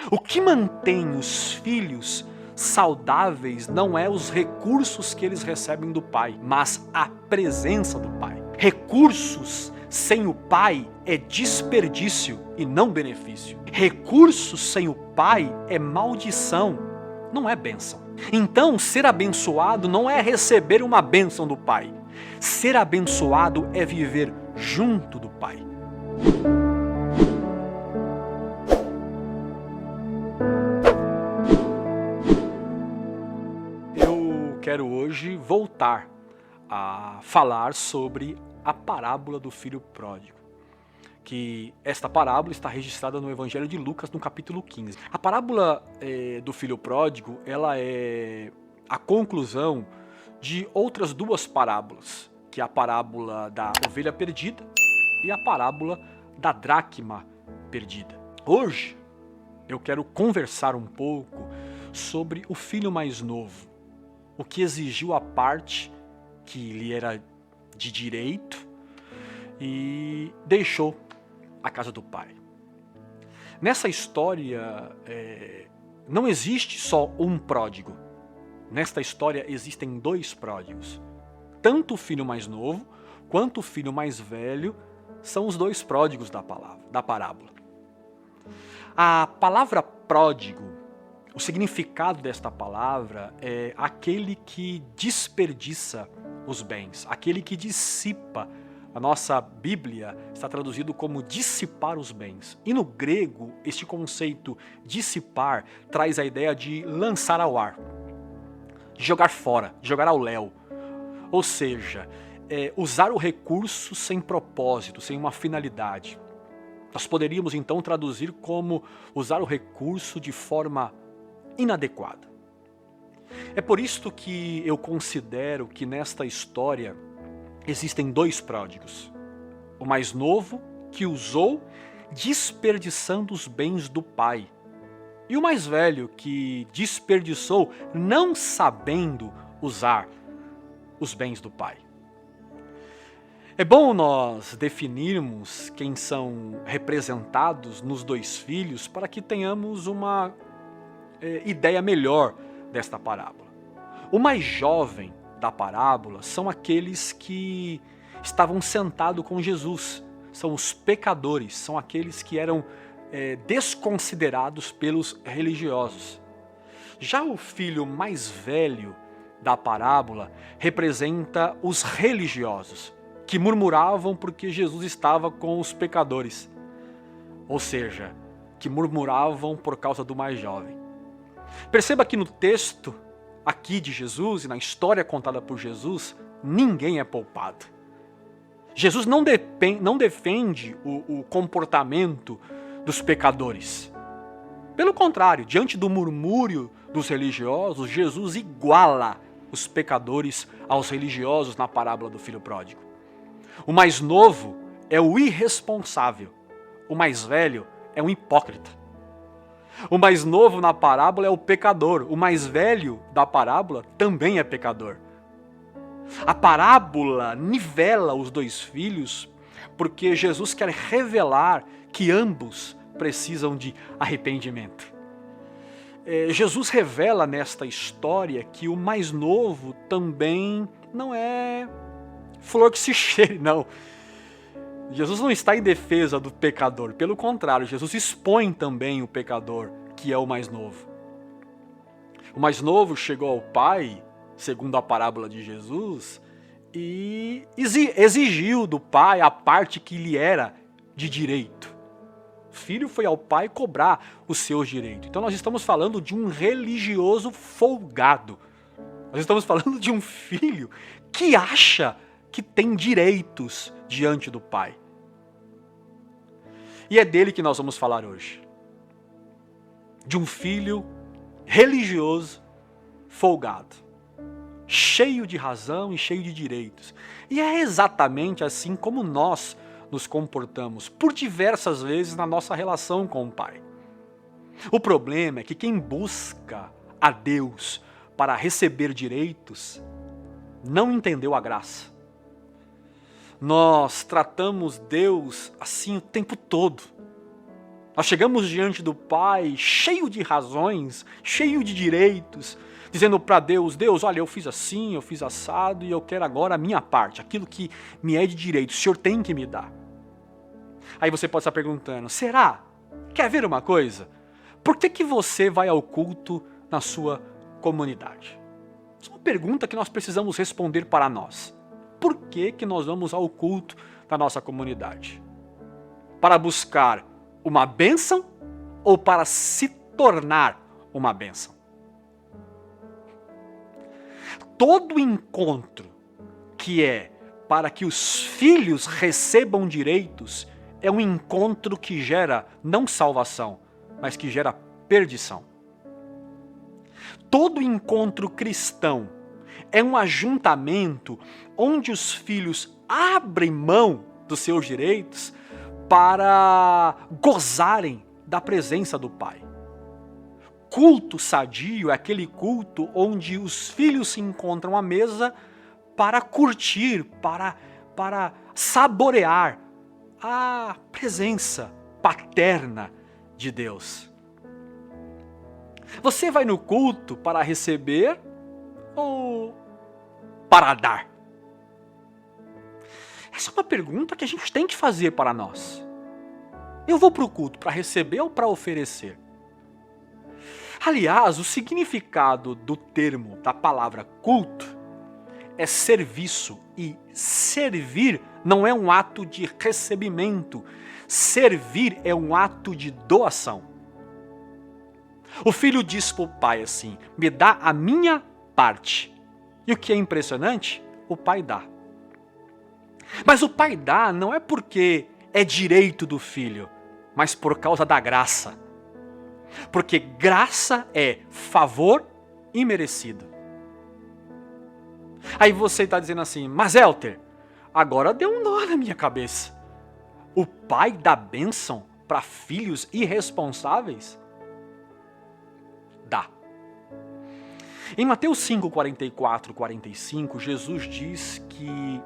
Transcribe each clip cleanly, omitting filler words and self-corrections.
O que mantém os filhos saudáveis não é os recursos que eles recebem do pai, mas a presença do pai. Recursos sem o pai é desperdício e não benefício. Recursos sem o pai é maldição, não é bênção. Então, ser abençoado não é receber uma bênção do pai. Ser abençoado é viver junto do pai. Eu quero hoje voltar a falar sobre a parábola do filho pródigo. Que esta parábola está registrada no Evangelho de Lucas, no capítulo 15. A parábola do filho pródigo, ela é a conclusão de outras duas parábolas, que é a parábola da ovelha perdida e a parábola da dracma perdida. Hoje eu quero conversar um pouco sobre o filho mais novo, o que exigiu a parte que lhe era de direito e deixou a casa do pai. Nessa história não existe só um pródigo. Nesta história existem dois pródigos. Tanto o filho mais novo quanto o filho mais velho são os dois pródigos da parábola. A palavra pródigo, o significado desta palavra é aquele que desperdiça os bens, aquele que dissipa. A nossa Bíblia está traduzido como dissipar os bens. E no grego, este conceito dissipar traz a ideia de lançar ao ar, de jogar fora, de jogar ao léu. Ou seja, usar o recurso sem propósito, sem uma finalidade. Nós poderíamos então traduzir como usar o recurso de forma inadequada. É por isto que eu considero que nesta história existem dois pródigos. O mais novo, que usou desperdiçando os bens do pai. E o mais velho, que desperdiçou não sabendo usar os bens do pai. É bom nós definirmos quem são representados nos dois filhos para que tenhamos uma ideia melhor desta parábola. O mais jovem da parábola são aqueles que estavam sentados com Jesus, são os pecadores, são aqueles que eram desconsiderados pelos religiosos. Já o filho mais velho da parábola representa os religiosos, que murmuravam porque Jesus estava com os pecadores, ou seja, que murmuravam por causa do mais jovem. Perceba que no texto aqui de Jesus e na história contada por Jesus, ninguém é poupado. Jesus não defende o comportamento dos pecadores. Pelo contrário, diante do murmúrio dos religiosos, Jesus iguala os pecadores aos religiosos na parábola do filho pródigo. O mais novo é o irresponsável, o mais velho é um hipócrita. O mais novo na parábola é o pecador, o mais velho da parábola também é pecador. A parábola nivela os dois filhos porque Jesus quer revelar que ambos precisam de arrependimento. Jesus revela nesta história que o mais novo também não é flor que se cheire, não. Jesus não está em defesa do pecador, pelo contrário, Jesus expõe também o pecador, que é o mais novo. O mais novo chegou ao pai, segundo a parábola de Jesus, e exigiu do pai a parte que lhe era de direito. O filho foi ao pai cobrar os seus direitos. Então nós estamos falando de um religioso folgado. Nós estamos falando de um filho que acha que tem direitos diante do pai. E é dele que nós vamos falar hoje. De um filho religioso, folgado, cheio de razão e cheio de direitos. E é exatamente assim como nós nos comportamos por diversas vezes na nossa relação com o pai. O problema é que quem busca a Deus para receber direitos não entendeu a graça. Nós tratamos Deus assim o tempo todo. Nós chegamos diante do Pai cheio de razões, cheio de direitos, dizendo para Deus, Deus, olha, eu fiz assim, eu fiz assado e eu quero agora a minha parte, aquilo que me é de direito, o Senhor tem que me dar. Aí você pode estar perguntando, será? Quer ver uma coisa? Por que você vai ao culto na sua comunidade? Essa é uma pergunta que nós precisamos responder para nós. Por que nós vamos ao culto da nossa comunidade? Para buscar uma bênção ou para se tornar uma bênção? Todo encontro que é para que os filhos recebam direitos é um encontro que gera não salvação, mas que gera perdição. Todo encontro cristão é um ajuntamento onde os filhos abrem mão dos seus direitos para gozarem da presença do Pai. Culto sadio é aquele culto onde os filhos se encontram à mesa para curtir, para saborear a presença paterna de Deus. Você vai no culto para receber ou para dar? Essa é uma pergunta que a gente tem que fazer para nós. Eu vou para o culto para receber ou para oferecer? Aliás, o significado do termo, da palavra culto, é serviço. E servir não é um ato de recebimento. Servir é um ato de doação. O filho diz para o pai assim, me dá a minha parte. E o que é impressionante, o pai dá. Mas o pai dá não é porque é direito do filho, mas por causa da graça. Porque graça é favor imerecido. Aí você está dizendo assim, mas Elter, agora deu um nó na minha cabeça. O pai dá bênção para filhos irresponsáveis? Dá. Em Mateus 5, 44, 45, Jesus diz que...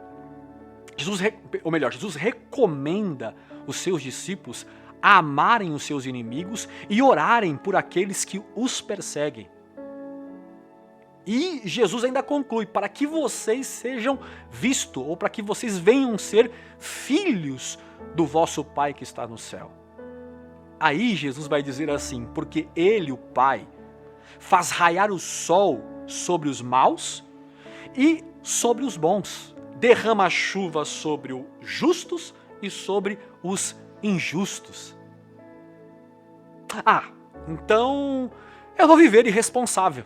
Jesus recomenda os seus discípulos a amarem os seus inimigos e orarem por aqueles que os perseguem. E Jesus ainda conclui, para que vocês sejam vistos, ou para que vocês venham ser filhos do vosso Pai que está no céu. Aí Jesus vai dizer assim, porque Ele, o Pai, faz raiar o sol sobre os maus e sobre os bons. Derrama a chuva sobre os justos e sobre os injustos. Então eu vou viver irresponsável,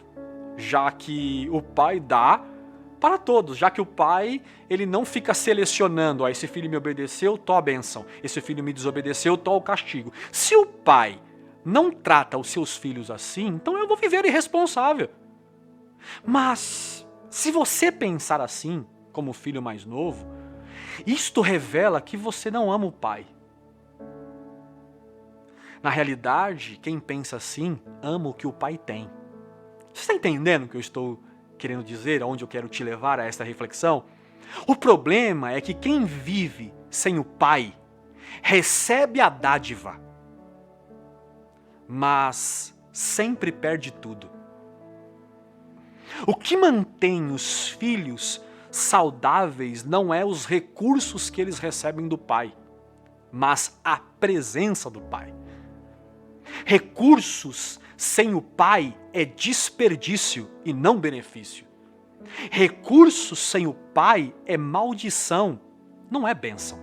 já que o pai dá para todos, já que o pai ele não fica selecionando, esse filho me obedeceu, tô a bênção, esse filho me desobedeceu, tô o castigo. Se o pai não trata os seus filhos assim, então eu vou viver irresponsável. Mas se você pensar assim, como filho mais novo, isto revela que você não ama o pai. Na realidade, quem pensa assim, ama o que o pai tem. Você está entendendo o que eu estou querendo dizer, aonde eu quero te levar a esta reflexão? O problema é que quem vive sem o pai, recebe a dádiva, mas sempre perde tudo. O que mantém os filhos saudáveis não é os recursos que eles recebem do pai, mas a presença do pai. Recursos sem o pai é desperdício e não benefício. Recursos sem o pai é maldição, não é bênção.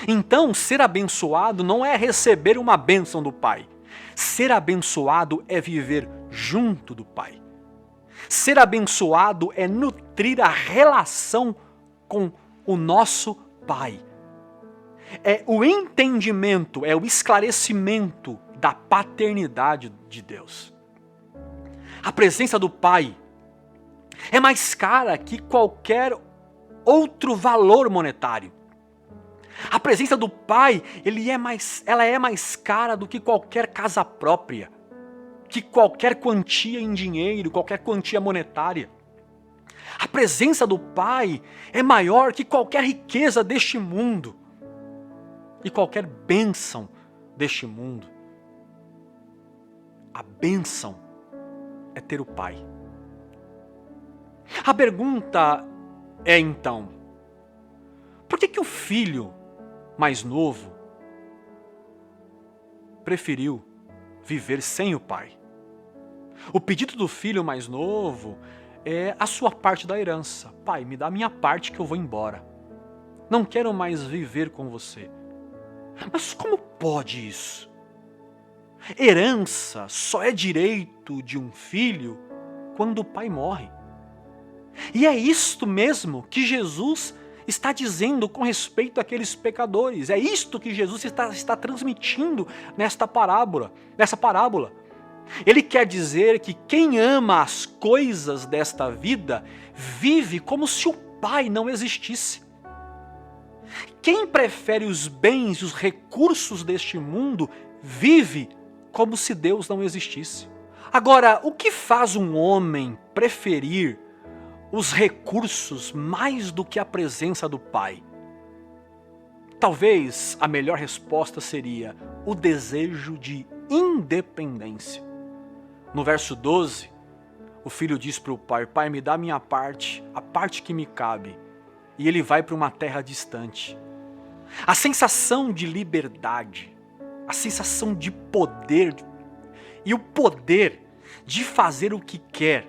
Então, ser abençoado não é receber uma bênção do pai. Ser abençoado é viver junto do pai. Ser abençoado é nutrir a relação com o nosso pai. É o entendimento, é o esclarecimento da paternidade de Deus. A presença do pai é mais cara que qualquer outro valor monetário. A presença do pai, ela é mais cara do que qualquer casa própria, que qualquer quantia em dinheiro, qualquer quantia monetária. A presença do pai é maior que qualquer riqueza deste mundo e qualquer bênção deste mundo, a bênção é ter o Pai. A pergunta é então, por que o filho mais novo preferiu viver sem o pai? O pedido do filho mais novo é a sua parte da herança. Pai, me dá a minha parte que eu vou embora. Não quero mais viver com você. Mas como pode isso? Herança só é direito de um filho quando o pai morre. E é isto mesmo que Jesus está dizendo com respeito àqueles pecadores. É isto que Jesus está transmitindo nessa parábola. Ele quer dizer que quem ama as coisas desta vida vive como se o Pai não existisse. Quem prefere os bens e os recursos deste mundo vive como se Deus não existisse. Agora, o que faz um homem preferir os recursos mais do que a presença do Pai? Talvez a melhor resposta seria o desejo de independência. No verso 12, o filho diz para o pai, pai, me dá a minha parte, a parte que me cabe. E ele vai para uma terra distante. A sensação de liberdade, a sensação de poder e o poder de fazer o que quer,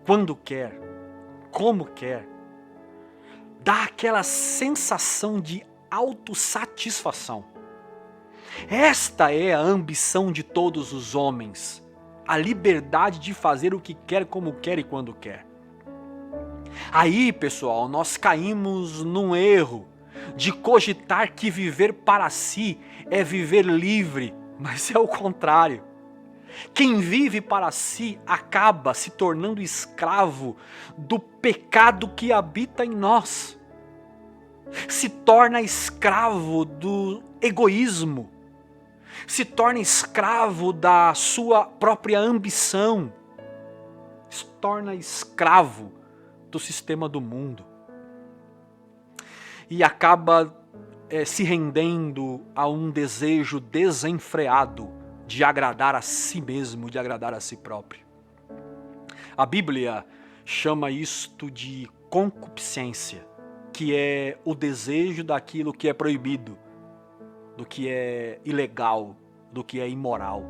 quando quer, como quer, dá aquela sensação de autossatisfação. Esta é a ambição de todos os homens, a liberdade de fazer o que quer, como quer e quando quer. Aí, pessoal, nós caímos num erro de cogitar que viver para si é viver livre, mas é o contrário. Quem vive para si acaba se tornando escravo do pecado que habita em nós. Se torna escravo do egoísmo. Se torna escravo da sua própria ambição. Se torna escravo do sistema do mundo. E acaba se rendendo a um desejo desenfreado de agradar a si mesmo, de agradar a si próprio. A Bíblia chama isto de concupiscência, que é o desejo daquilo que é proibido, do que é ilegal, do que é imoral.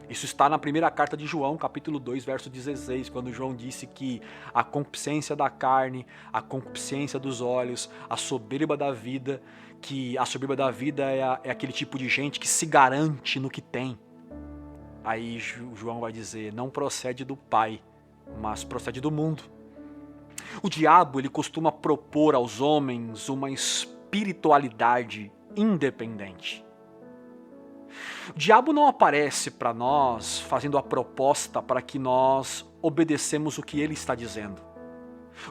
Isso está na primeira carta de João, capítulo 2, verso 16, quando João disse que a concupiscência da carne, a concupiscência dos olhos, a soberba da vida, que a soberba da vida é aquele tipo de gente que se garante no que tem. Aí João vai dizer, não procede do Pai, mas procede do mundo. O diabo, ele costuma propor aos homens uma espiritualidade independente. O diabo não aparece para nós fazendo a proposta para que nós obedecemos o que ele está dizendo.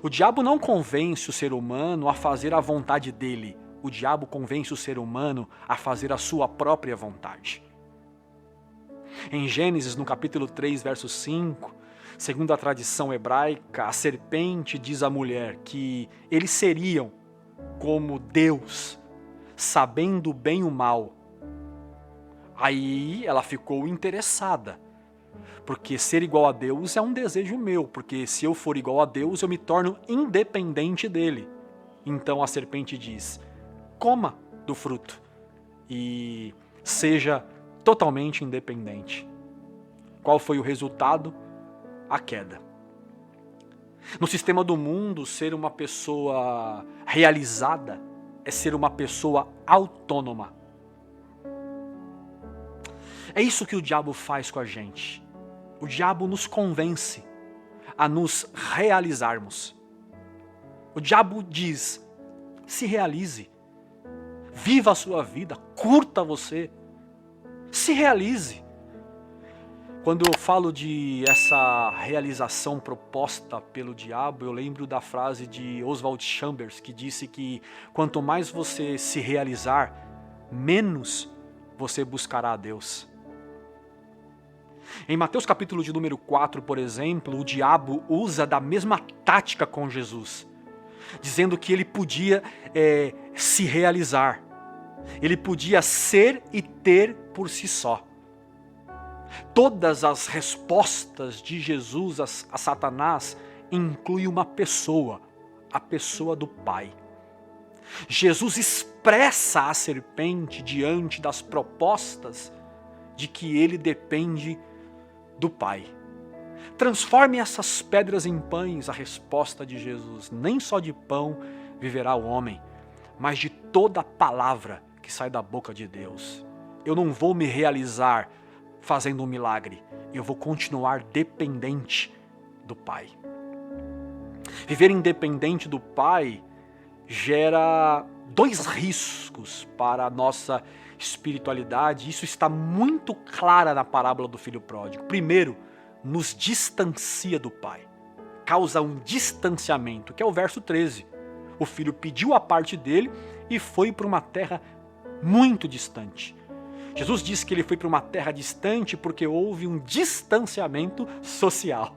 O diabo não convence o ser humano a fazer a vontade dele. O diabo convence o ser humano a fazer a sua própria vontade. Em Gênesis, no capítulo 3, verso 5, segundo a tradição hebraica, a serpente diz à mulher que eles seriam como Deus, sabendo o bem e o mal. Aí ela ficou interessada, porque ser igual a Deus é um desejo meu, porque se eu for igual a Deus, eu me torno independente dele. Então a serpente diz, coma do fruto e seja totalmente independente. Qual foi o resultado? A queda. No sistema do mundo, ser uma pessoa realizada é ser uma pessoa autônoma. É isso que o diabo faz com a gente. O diabo nos convence a nos realizarmos. O diabo diz, se realize, viva a sua vida, curta você, se realize. Quando eu falo de essa realização proposta pelo diabo, eu lembro da frase de Oswald Chambers, que disse que quanto mais você se realizar, menos você buscará a Deus. Em Mateus capítulo de número 4, por exemplo, o diabo usa da mesma tática com Jesus, dizendo que ele podia se realizar. Ele podia ser e ter por si só. Todas as respostas de Jesus a Satanás incluem uma pessoa, a pessoa do Pai. Jesus expressa a serpente diante das propostas de que ele depende do Pai. Transforme essas pedras em pães, a resposta de Jesus. Nem só de pão viverá o homem, mas de toda palavra que sai da boca de Deus. Eu não vou me realizar fazendo um milagre, eu vou continuar dependente do Pai. Viver independente do Pai gera dois riscos para a nossa espiritualidade. Isso está muito claro na parábola do filho pródigo. Primeiro, nos distancia do Pai. Causa um distanciamento, que é o verso 13. O filho pediu a parte dele e foi para uma terra muito distante. Jesus disse que ele foi para uma terra distante porque houve um distanciamento social.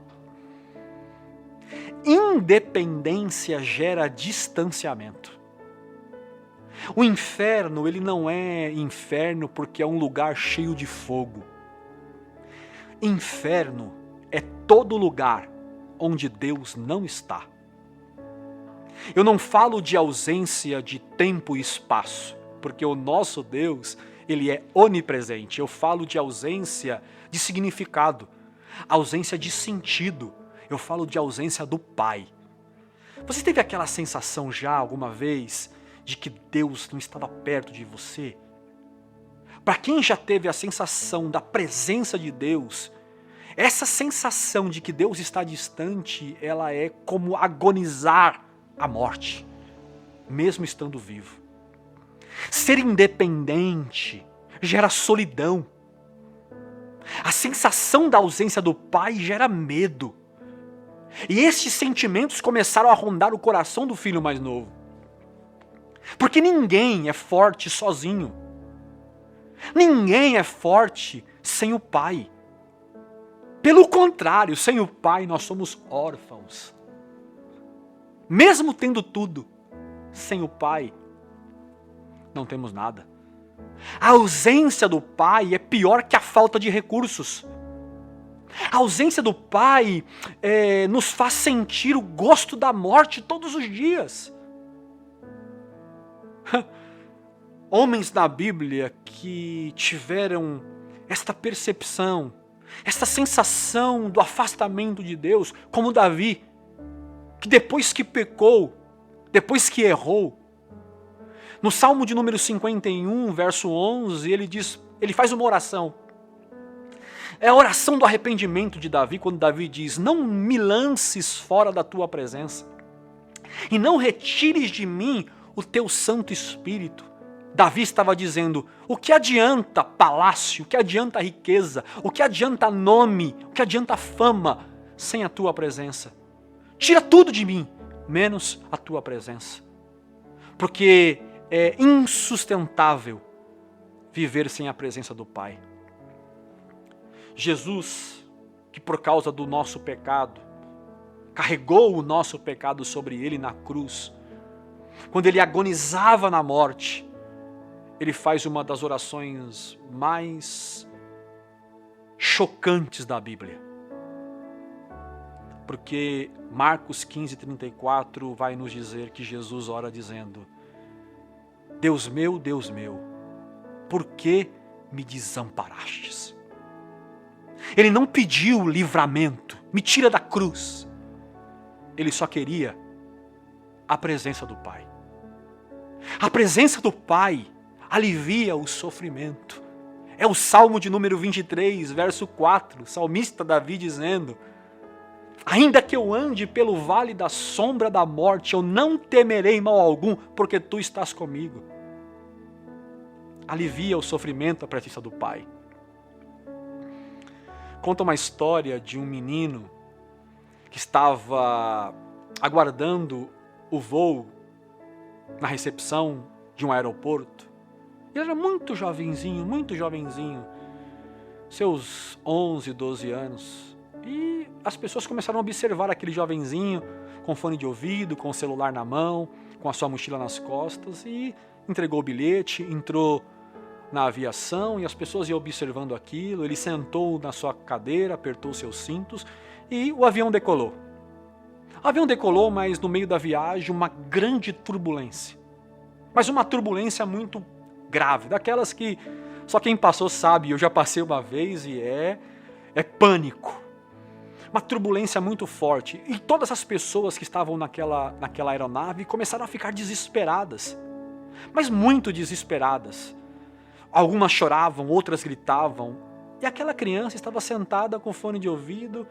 Independência gera distanciamento. O inferno, ele não é inferno porque é um lugar cheio de fogo. Inferno é todo lugar onde Deus não está. Eu não falo de ausência de tempo e espaço, porque o nosso Deus, ele é onipresente. Eu falo de ausência de significado, ausência de sentido. Eu falo de ausência do Pai. Você teve aquela sensação já alguma vez de que Deus não estava perto de você? Para quem já teve a sensação da presença de Deus, essa sensação de que Deus está distante, ela é como agonizar a morte, mesmo estando vivo. Ser independente gera solidão. A sensação da ausência do Pai gera medo. E esses sentimentos começaram a rondar o coração do filho mais novo. Porque ninguém é forte sozinho. Ninguém é forte sem o Pai. Pelo contrário, sem o Pai nós somos órfãos. Mesmo tendo tudo, sem o Pai não temos nada. A ausência do Pai é pior que a falta de recursos. A ausência do Pai nos faz sentir o gosto da morte todos os dias. Homens da Bíblia que tiveram esta percepção, esta sensação do afastamento de Deus, como Davi, que depois que pecou, depois que errou, no Salmo de número 51, verso 11, ele faz uma oração. É a oração do arrependimento de Davi, quando Davi diz: não me lances fora da tua presença, e não retires de mim o teu Santo Espírito. Davi estava dizendo: o que adianta palácio, o que adianta riqueza, o que adianta nome, o que adianta fama, sem a tua presença? Tira tudo de mim, menos a tua presença. Porque é insustentável viver sem a presença do Pai. Jesus, que por causa do nosso pecado, carregou o nosso pecado sobre ele na cruz, quando ele agonizava na morte, ele faz uma das orações mais chocantes da Bíblia. Porque Marcos 15:34 vai nos dizer que Jesus ora dizendo: Deus meu, por que me desamparastes? Ele não pediu livramento, me tira da cruz. Ele só queria a presença do Pai. A presença do Pai alivia o sofrimento. É o Salmo de número 23, verso 4, o salmista Davi dizendo: ainda que eu ande pelo vale da sombra da morte, eu não temerei mal algum, porque tu estás comigo. Alivia o sofrimento a presença do Pai. Conta uma história de um menino que estava aguardando o voo na recepção de um aeroporto. Ele era muito jovenzinho, seus 11, 12 anos. E as pessoas começaram a observar aquele jovenzinho com fone de ouvido, com o celular na mão, com a sua mochila nas costas, e entregou o bilhete, entrou na aviação e as pessoas iam observando aquilo. Ele sentou na sua cadeira, apertou seus cintos e o avião decolou. O avião decolou, mas no meio da viagem uma grande turbulência. Mas uma turbulência muito grave, daquelas que só quem passou sabe, eu já passei uma vez e é pânico. Uma turbulência muito forte. E todas as pessoas que estavam naquela aeronave começaram a ficar desesperadas. Mas muito desesperadas. Algumas choravam, outras gritavam. E aquela criança estava sentada com fone de ouvido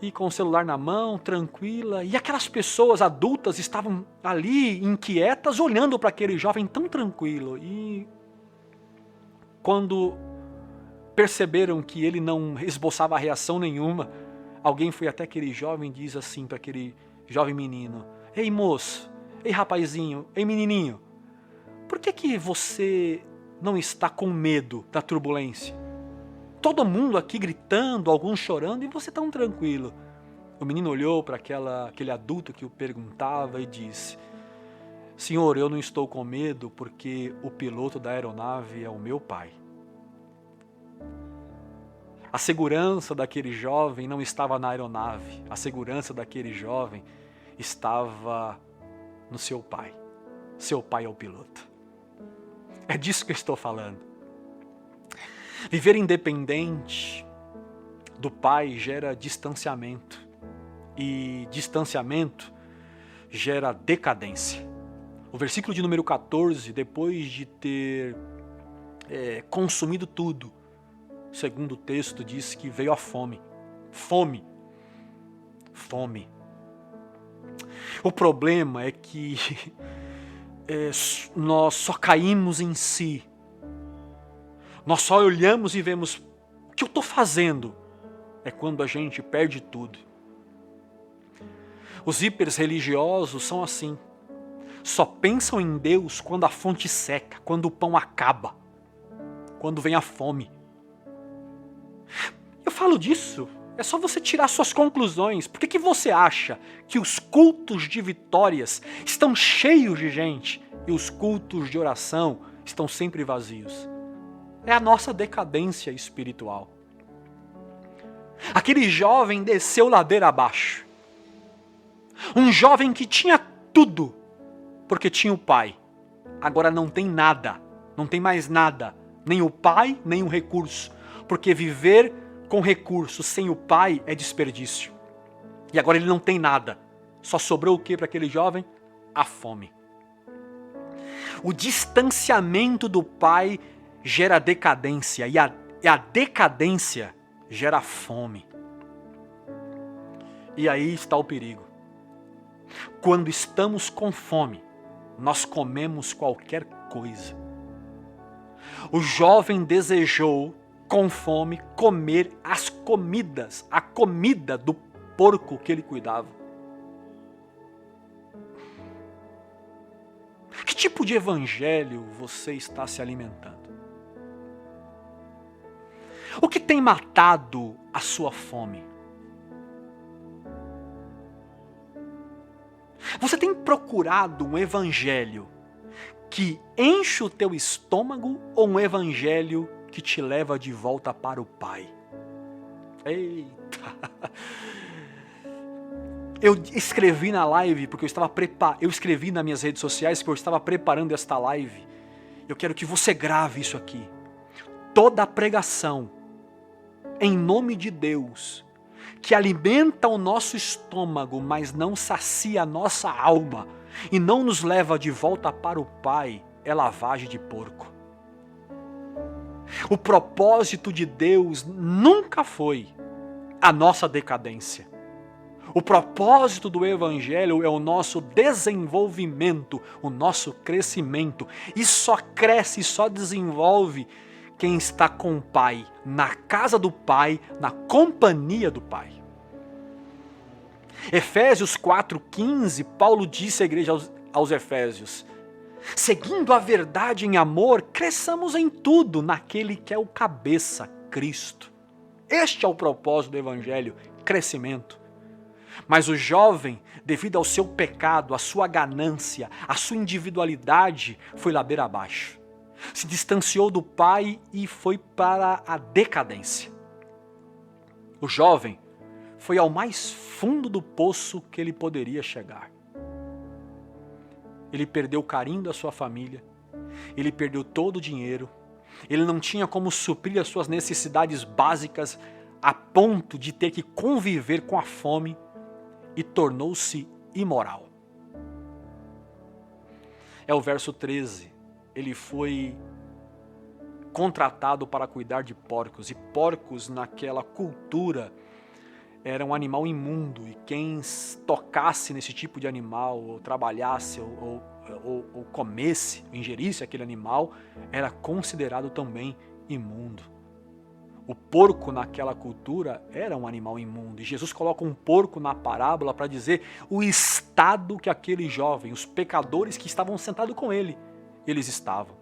e com o celular na mão, tranquila. E aquelas pessoas adultas estavam ali, inquietas, olhando para aquele jovem tão tranquilo. E quando perceberam que ele não esboçava reação nenhuma, alguém foi até aquele jovem e diz assim para aquele jovem menino: ei moço, ei rapazinho, ei menininho, por que você não está com medo da turbulência? Todo mundo aqui gritando, alguns chorando, e você tão tranquilo. O menino olhou para aquele adulto que o perguntava e disse: senhor, eu não estou com medo porque o piloto da aeronave é o meu pai. A segurança daquele jovem não estava na aeronave, a segurança daquele jovem estava no seu pai. Seu pai é o piloto. É disso que eu estou falando. Viver independente do pai gera distanciamento. E distanciamento gera decadência. O versículo de número 14, depois de ter consumido tudo, segundo o texto, diz que veio a fome. Fome. Fome. O problema é que nós só caímos em si. Nós só olhamos e vemos o que eu estou fazendo. É quando a gente perde tudo. Os hipers religiosos são assim. Só pensam em Deus quando a fonte seca, quando o pão acaba, quando vem a fome. Eu falo disso, é só você tirar suas conclusões. Por que você acha que os cultos de vitórias estão cheios de gente e os cultos de oração estão sempre vazios? É a nossa decadência espiritual. Aquele jovem desceu ladeira abaixo. Um jovem que tinha tudo, porque tinha o pai. Agora não tem nada, não tem mais nada. Nem o pai, nem o recurso. Porque viver com recursos sem o pai é desperdício. E agora ele não tem nada. Só sobrou o que para aquele jovem? A fome. O distanciamento do pai gera decadência. E a decadência gera fome. E aí está o perigo. Quando estamos com fome, nós comemos qualquer coisa. O jovem desejou, com fome, comer as comidas, a comida do porco que ele cuidava. Que tipo de evangelho você está se alimentando? O que tem matado a sua fome? Você tem procurado um evangelho que enche o teu estômago ou um evangelho que te leva de volta para o Pai? Eita! Eu escrevi na live, porque eu escrevi nas minhas redes sociais porque eu estava preparando esta live. Eu quero que você grave isso aqui. Toda a pregação, em nome de Deus, que alimenta o nosso estômago, mas não sacia a nossa alma e não nos leva de volta para o Pai, é lavagem de porco. O propósito de Deus nunca foi a nossa decadência. O propósito do Evangelho é o nosso desenvolvimento, o nosso crescimento. E só cresce, só desenvolve quem está com o Pai, na casa do Pai, na companhia do Pai. Efésios 4,15, Paulo disse à igreja aos Efésios: seguindo a verdade em amor, cresçamos em tudo naquele que é o cabeça, Cristo. Este é o propósito do Evangelho, crescimento. Mas o jovem, devido ao seu pecado, à sua ganância, à sua individualidade, foi ladeira abaixo. Se distanciou do pai e foi para a decadência. O jovem foi ao mais fundo do poço que ele poderia chegar. Ele perdeu o carinho da sua família, ele perdeu todo o dinheiro, ele não tinha como suprir as suas necessidades básicas a ponto de ter que conviver com a fome e tornou-se imoral. É o verso 13. Ele foi contratado para cuidar de porcos, e porcos naquela cultura era um animal imundo, e quem tocasse nesse tipo de animal, ou trabalhasse, ou comesse, ingerisse aquele animal, era considerado também imundo. O porco naquela cultura era um animal imundo, e Jesus coloca um porco na parábola para dizer o estado que aquele jovem, os pecadores que estavam sentados com ele, eles estavam.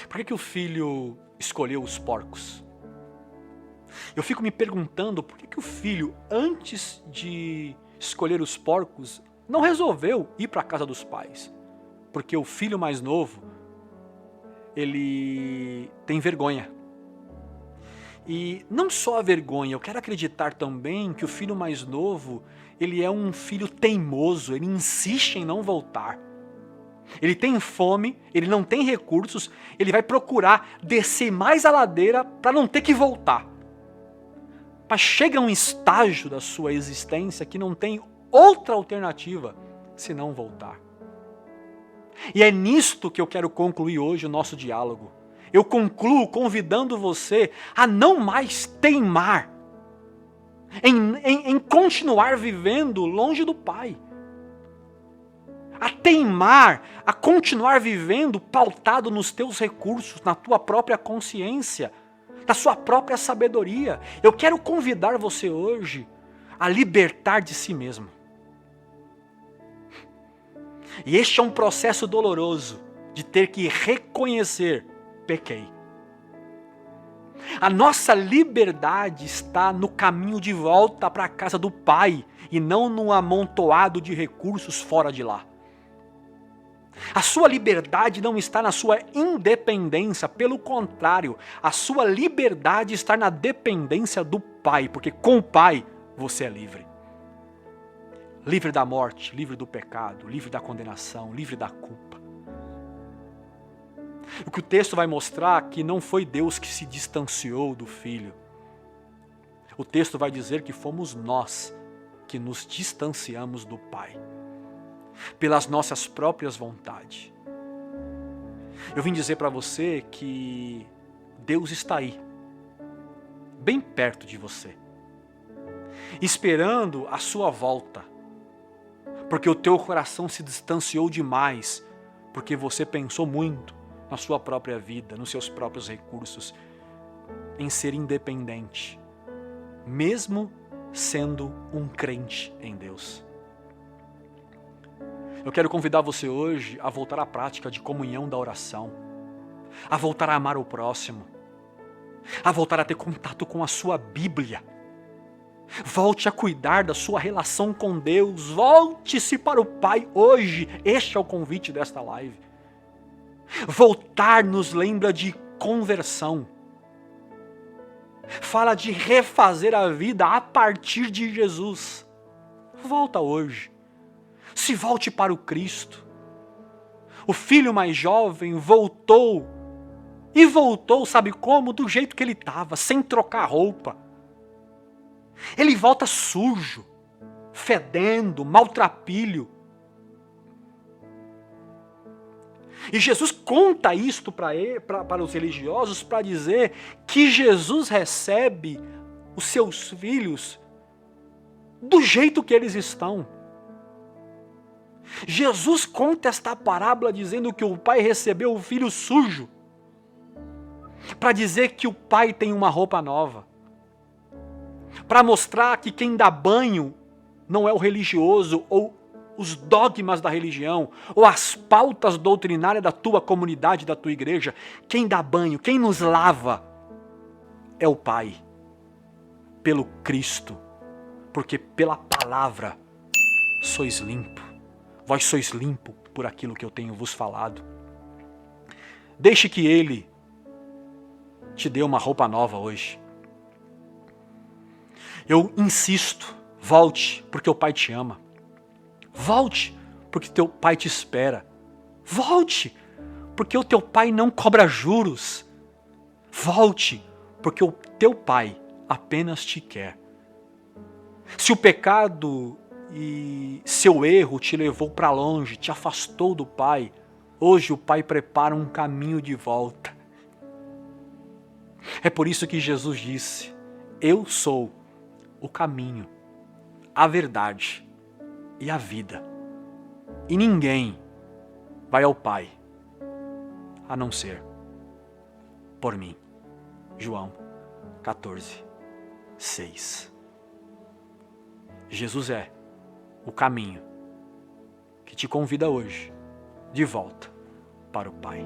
Por que o filho escolheu os porcos? Eu fico me perguntando por que o filho, antes de escolher os porcos, não resolveu ir para a casa dos pais. Porque o filho mais novo, ele tem vergonha. E não só a vergonha, eu quero acreditar também que o filho mais novo, ele é um filho teimoso, ele insiste em não voltar. Ele tem fome, ele não tem recursos, ele vai procurar descer mais a ladeira para não ter que voltar. Mas chega a um estágio da sua existência que não tem outra alternativa senão voltar. E é nisto que eu quero concluir hoje o nosso diálogo. Eu concluo convidando você a não mais teimar em continuar vivendo longe do Pai. A teimar, a continuar vivendo pautado nos teus recursos, na tua própria consciência, na sua própria sabedoria. Eu quero convidar você hoje a libertar de si mesmo. E este é um processo doloroso de ter que reconhecer: pequei. A nossa liberdade está no caminho de volta para a casa do Pai e não no amontoado de recursos fora de lá. A sua liberdade não está na sua independência, pelo contrário, a sua liberdade está na dependência do Pai, porque com o Pai você é livre. Livre da morte, livre do pecado, livre da condenação, livre da culpa. O que o texto vai mostrar é que não foi Deus que se distanciou do Filho. O texto vai dizer que fomos nós que nos distanciamos do Pai, pelas nossas próprias vontades. Eu vim dizer para você que Deus está aí, bem perto de você, esperando a sua volta, porque o teu coração se distanciou demais, porque você pensou muito na sua própria vida, nos seus próprios recursos, em ser independente, mesmo sendo um crente em Deus. Eu quero convidar você hoje a voltar à prática de comunhão da oração, a voltar a amar o próximo, a voltar a ter contato com a sua Bíblia. Volte a cuidar da sua relação com Deus, volte-se para o Pai hoje. Este é o convite desta live. Voltar nos lembra de conversão. Fala de refazer a vida a partir de Jesus. Volta hoje. Se volte para o Cristo. O filho mais jovem voltou. E voltou, sabe como? Do jeito que ele estava, sem trocar roupa. Ele volta sujo, fedendo, maltrapilho. E Jesus conta isto para os religiosos para dizer que Jesus recebe os seus filhos do jeito que eles estão. Jesus conta esta parábola dizendo que o pai recebeu o filho sujo, para dizer que o pai tem uma roupa nova, para mostrar que quem dá banho não é o religioso ou os dogmas da religião ou as pautas doutrinárias da tua comunidade, da tua igreja. Quem dá banho, quem nos lava é o Pai. pelo Cristo, porque pela palavra sois limpo. Vós sois limpo por aquilo que eu tenho vos falado. Deixe que Ele te dê uma roupa nova hoje. Eu insisto, volte, porque o Pai te ama. Volte, porque teu Pai te espera. Volte, porque o teu Pai não cobra juros. Volte, porque o teu Pai apenas te quer. Se o pecado e seu erro te levou para longe, te afastou do Pai, hoje o Pai prepara um caminho de volta. É por isso que Jesus disse: eu sou o caminho, a verdade e a vida. E ninguém vai ao Pai a não ser por mim. João 14, 6. Jesus é o caminho que te convida hoje de volta para o Pai.